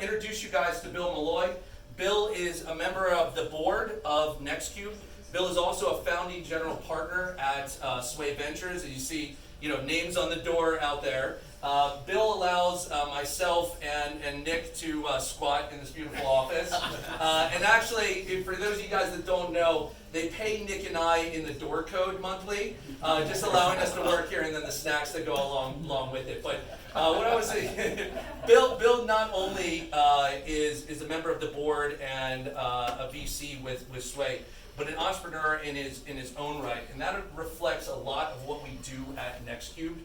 introduce you guys to Bill Malloy. Bill is a member of the board of NextCube. Bill is also a founding general partner at Sway Ventures. As you see, names on the door out there. Bill allows myself and Nick to squat in this beautiful office. And actually, for those of you guys that don't know, they pay Nick and I in the door code monthly, just allowing us to work here, and then the snacks that go along with it. But what I was saying, Bill not only is a member of the board and a VC with Sway, but an entrepreneur in his own right, and that reflects a lot of what we do at NextCube.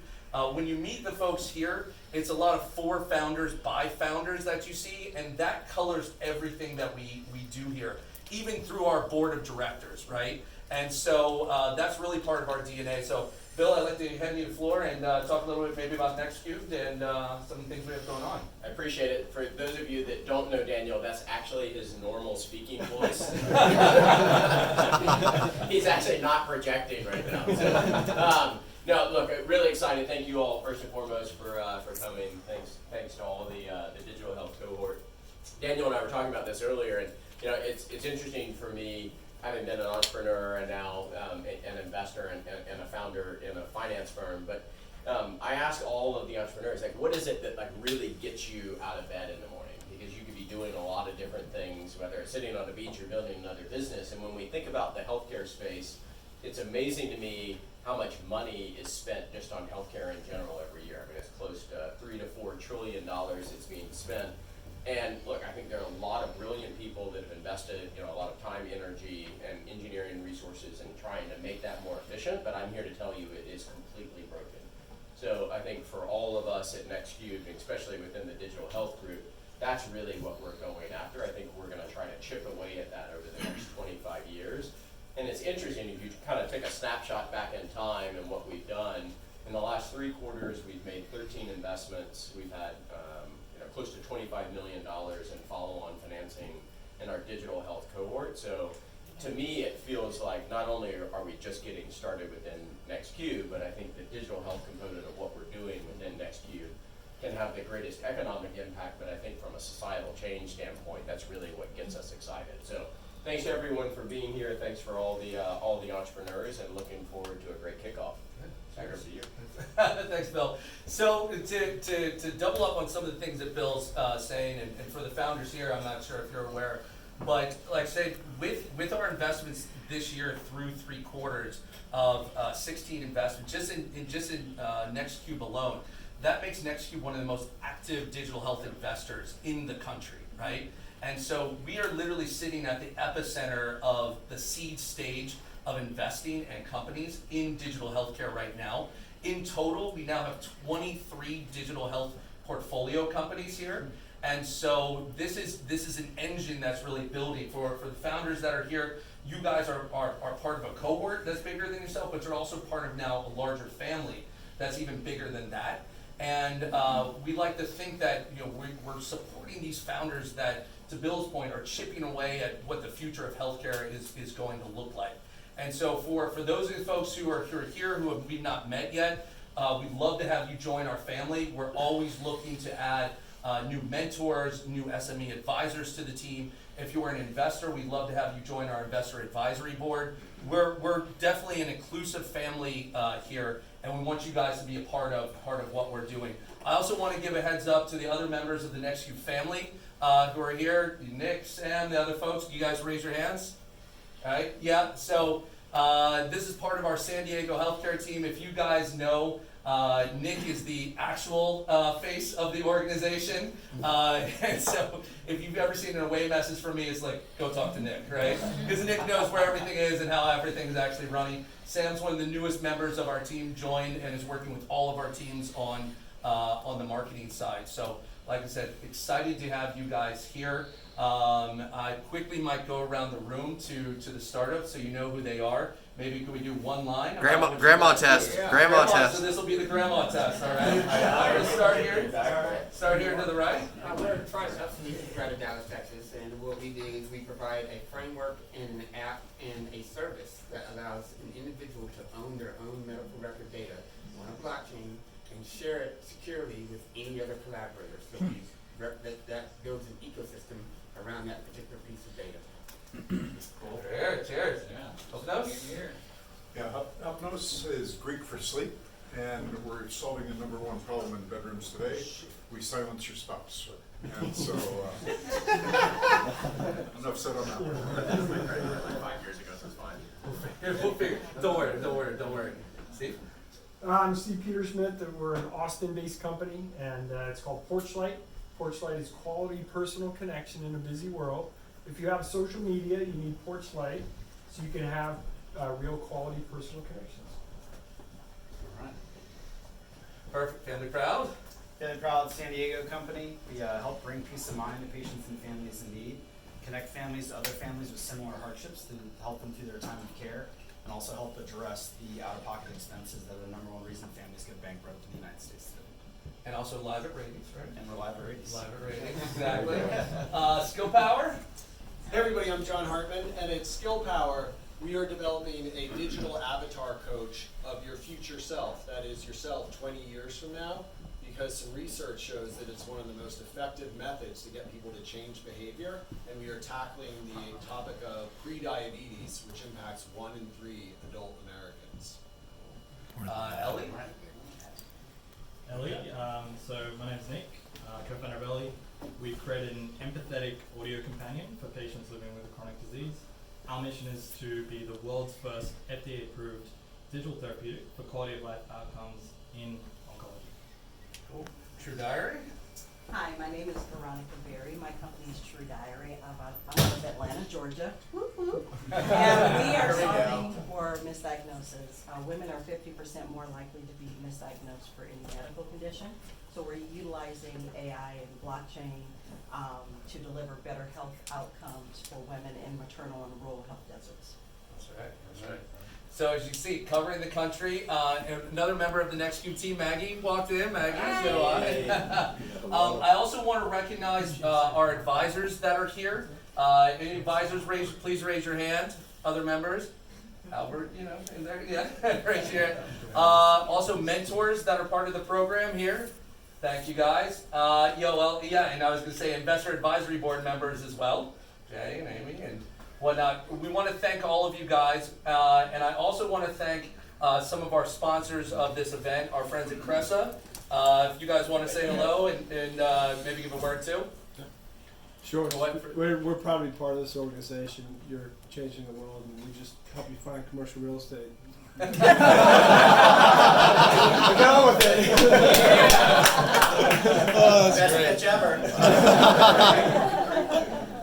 When you meet the folks here, it's a lot of for founders, by founders that you see, and that colors everything that we do here, even through our board of directors, right? And so that's really part of our DNA. So Bill, I'd like to hand you the floor and talk a little bit maybe about NextCube and some of the things we have going on. I appreciate it. For those of you that don't know Daniel, that's actually his normal speaking voice. He's actually not projecting right now. So, no, look, really excited. Thank you all first and foremost for coming. Thanks to all the digital health cohort. Daniel and I were talking about this earlier, and it's interesting for me, having been an entrepreneur and now an investor and a founder in a finance firm. But I ask all of the entrepreneurs, like, what is it that really gets you out of bed in the morning? Because you could be doing a lot of different things, whether it's sitting on a beach or building another business. And when we think about the healthcare space, it's amazing to me how much money is spent just on healthcare in general every year. I mean, it's close to $3 to $4 trillion that's being spent. And look, I think there are a lot of brilliant people that have invested, a lot of time, energy, and engineering resources in trying to make that more efficient. But I'm here to tell you it is completely broken. So I think for all of us at NextCube, especially within the digital health group, that's really what we're going after. I think we're going to try to chip away at that over the next 25 years. And it's interesting, if you kind of take a snapshot back in time and what we've done, in the last 3 quarters, we've made 13 investments. We've had close to $25 million in follow-on financing in our digital health cohort. So to me, it feels like not only are we just getting started within NextCube, but I think the digital health component of what we're doing within NextCube can have the greatest economic impact, but I think from a societal change standpoint, that's really what gets us excited. So thanks to everyone for being here. Thanks for all the entrepreneurs, and looking forward to a great kickoff. Thanks, Bill. So to double up on some of the things that Bill's saying, and for the founders here, I'm not sure if you're aware, but like I said, with our investments this year through 3 quarters of 16 investments, just in NextCube alone, that makes NextCube one of the most active digital health investors in the country, right? And so we are literally sitting at the epicenter of the seed stage of investing and companies in digital healthcare right now. In total, we now have 23 digital health portfolio companies here. And so this is an engine that's really building for the founders that are here. You guys are part of a cohort that's bigger than yourself, but you're also part of now a larger family that's even bigger than that. And we like to think that we're supporting these founders that, to Bill's point, are chipping away at what the future of healthcare is going to look like. And so for those of you folks who are here who we've not met yet, we'd love to have you join our family. We're always looking to add new mentors, new SME advisors to the team. If you're an investor, we'd love to have you join our investor advisory board. We're definitely an inclusive family here, and we want you guys to be a part of what we're doing. I also want to give a heads up to the other members of the NextCube family who are here. Nick, Sam, the other folks. You guys raise your hands. All right, yeah, so this is part of our San Diego healthcare team. If you guys know, Nick is the actual face of the organization. And so if you've ever seen an away message from me, it's like, go talk to Nick, right? Because Nick knows where everything is and how everything is actually running. Sam's one of the newest members of our team, joined and is working with all of our teams on the marketing side. So like I said, excited to have you guys here. I quickly might go around the room to the startup so you know who they are. Maybe could we do one line? Grandma test. Yeah. Grandma test. So this will be the grandma test, all right? I'm going to start here. Start here to the right. We're trying to out of Dallas, Texas, and what we do is we provide a framework and an app and a service that allows an individual to own their own medical record data on a blockchain and share it securely with any other collaborator. So that builds an sleep, and we're solving the #1 problem in bedrooms today. We silence your spouse. And so, enough said on that one. Like 5 years ago, so it's fine. We'll figure. Don't worry. Steve? I'm Steve Petersmith, and we're an Austin-based company, and it's called Porchlight. Porchlight is quality personal connection in a busy world. If you have social media, you need Porchlight, so you can have real quality personal connections. Perfect. Family proud? Family Proud San Diego company. We help bring peace of mind to patients and families in need, connect families to other families with similar hardships to help them through their time of care, and also help address the out-of-pocket expenses that are the #1 reason families get bankrupt in the United States today. And also live at ratings, right? And we're live at ratings. Live at ratings, exactly. Skill Power? Hey everybody, I'm John Hartman, and at Skill Power, we are developing a digital avatar coach of your future self. That is yourself 20 years from now, because some research shows that it's one of the most effective methods to get people to change behavior, and we are tackling the topic of pre-diabetes, which impacts 1 in 3 adult Americans. Ellie? Ellie, so my name's Nick, co-founder of Ellie. We've created an empathetic audio companion for patients living with a chronic disease. Our mission is to be the world's first FDA-approved digital therapeutic for quality of life outcomes in oncology. Cool. True Diary? Hi, my name is Veronica Berry. My company is True Diary. I'm out of Atlanta, Georgia. Whoop, whoop. And we are solving for misdiagnosis. Women are 50% more likely to be misdiagnosed for any medical condition. So we're utilizing AI and blockchain to deliver better health outcomes for women in maternal and rural health deserts. That's right. So as you see, covering the country, another member of the NextQ team, Maggie, walked in. Maggie, so I also want to recognize our advisors that are here. Any advisors, please raise your hand. Other members, Albert, in there, yeah, raise your hand. Also mentors that are part of the program here. Thank you guys. And I was going to say investor advisory board members as well, Jay and Amy and whatnot. We want to thank all of you guys, and I also want to thank some of our sponsors of this event, our friends at Cressa. If you guys want to say hello and maybe give a word too. Sure. We're proud to be part of this organization. You're changing the world, and we just help you find commercial real estate. Go with it. Oh, that's great. Best pitch ever.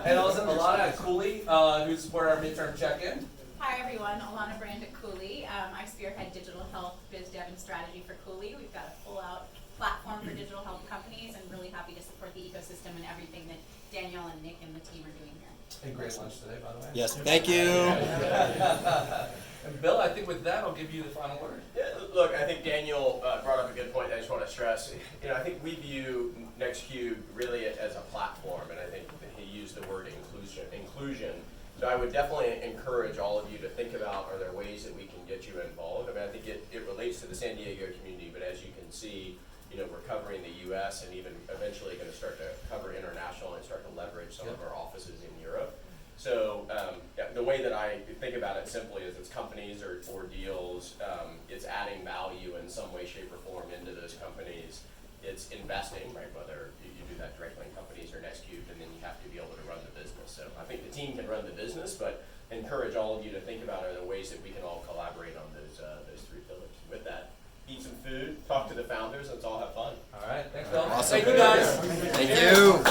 And also Alana Cooley, who support our midterm check-in. Hi everyone, Alana Brand at Cooley. I spearhead digital health, biz dev, and strategy for Cooley. We've got a full-out platform for digital health companies, and really happy to support the ecosystem and everything that Danielle and Nick and the team are doing here. And great lunch today, by the way. Yes, thank you. And Bill, I think with that, I'll give you the final word. Yeah, look, I think Daniel brought up a good point that I just want to stress. I think we view NextQ really as a platform, and I think he used the word inclusion. So I would definitely encourage all of you to think about, are there ways that we can get you involved? I mean, I think it relates to the San Diego community, but as you can see, we're covering the U.S. and even eventually going to start to cover international and start to leverage some of our offices in Europe. So the way that I think about it simply is it's companies or deals, it's adding value in some way, shape, or form into those companies. It's investing, right, whether you do that directly in companies or NextQ, and then you have to be able to run the business. So I think the team can run the business, but encourage all of you to think about are there ways that we can all collaborate on those 3 pillars. With that, eat some food, talk to the founders, let's all have fun. All right, thanks, Bill. Awesome. Thank you, guys. Thank you.